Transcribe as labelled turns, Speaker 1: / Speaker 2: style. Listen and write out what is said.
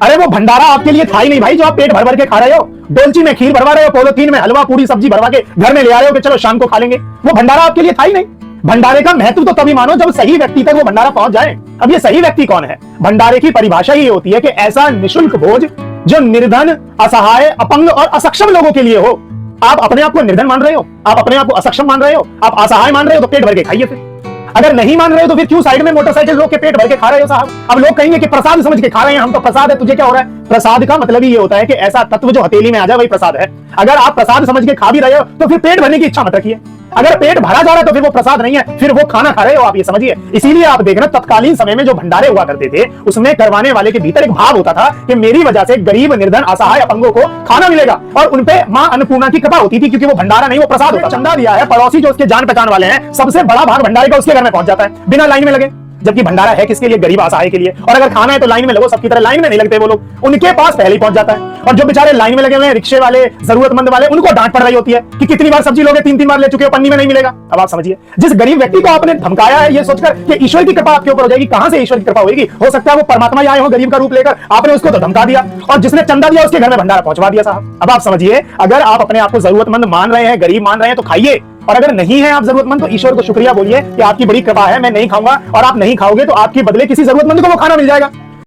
Speaker 1: अरे वो भंडारा आपके लिए था ही नहीं भाई, जो आप पेट भर भर के खा रहे हो। डोलची में खीर भरवा रहे हो, पॉलिथीन में हलवा पूरी सब्जी भरवा के घर में ले आ रहे हो कि चलो शाम को खा लेंगे। वो भंडारा आपके लिए था ही नहीं। भंडारे का महत्व तो तभी मानो जब सही व्यक्ति तक वो भंडारा पहुंच जाए। अब ये सही व्यक्ति कौन है? भंडारे की परिभाषा ही होती है कि ऐसा निःशुल्क भोज जो निर्धन, असहाय, अपंग और असक्षम लोगों के लिए हो। आप अपने आप को निर्धन मान रहे हो, आप अपने आप को असक्षम मान रहे हो, आप असहाय मान रहे हो, तो पेट भर के खाइए। फिर अगर नहीं मान रहे हो तो फिर क्यों साइड में मोटरसाइकिल रोक के पेट भर के खा रहे हो साहब? अब लोग कहेंगे कि प्रसाद समझ के खा रहे हैं हम, तो प्रसाद है, तुझे क्या हो रहा है? प्रसाद का मतलब ही ये होता है कि ऐसा तत्व जो हथेली में आ जाए वही प्रसाद है। अगर आप प्रसाद समझ के खा भी रहे हो तो फिर पेट भरने की इच्छा मत रखिए। अगर पेट भरा जा रहा है तो फिर वो प्रसाद नहीं है, फिर वो खाना खा रहे हो आप, ये समझिए। इसीलिए आप देख रहे हैं तत्कालीन समय में जो भंडारे हुआ करते थे उसमें करवाने वाले के भीतर एक भाव होता था कि मेरी वजह से गरीब, निर्धन, असहाय, अपंगों को खाना मिलेगा, और उनपे मां अन्नपूर्णा की कृपा होती थी, क्योंकि वो भंडारा नहीं, वो प्रसाद होता। चंदा दिया है, पड़ोसी जो उसके जान पहचान वाले हैं, सबसे बड़ा भाग भंडारे का उसके घर में पहुंच जाता है बिना लाइन में लगे। जबकि भंडारा है किसके लिए? गरीब, असहाय के लिए। और अगर खाना है तो लाइन में लगो, सबकी तरह लाइन में नहीं लगते वो लोग, उनके पास पहले ही पहुंच जाता है। और जो बेचारे लाइन में लगे हुए हैं, रिक्शे वाले, जरूरतमंद वाले, उनको डांट पड़ रही होती है कि कितनी बार सब्जी लोगे, 3-3 बार ले चुके हो, पन्नी में नहीं मिलेगा। अब आप समझिए, जिस गरीब व्यक्ति को आपने धमकाया है ये सोचकर कि ईश्वर की कृपा आपके ऊपर हो जाएगी, कहां से ईश्वर की कृपा होगी? हो सकता है वो परमात्मा ही आए हो गरीब का रूप लेकर, आपने उसको तो धमका दिया, और जिसने चंदा दिया उसके घर में भंडारा पहुंचवा दिया साहब। अब आप समझिए, अगर आप अपने आप को जरूरतमंद मान रहे हैं, गरीब मान रहे हैं, तो खाइए, और अगर नहीं है आप जरूरतमंद तो ईश्वर को शुक्रिया बोलिए कि आपकी बड़ी कृपा है, मैं नहीं खाऊंगा, और आप नहीं खाओगे तो आपके बदले किसी जरूरतमंद को वो खाना मिल जाएगा।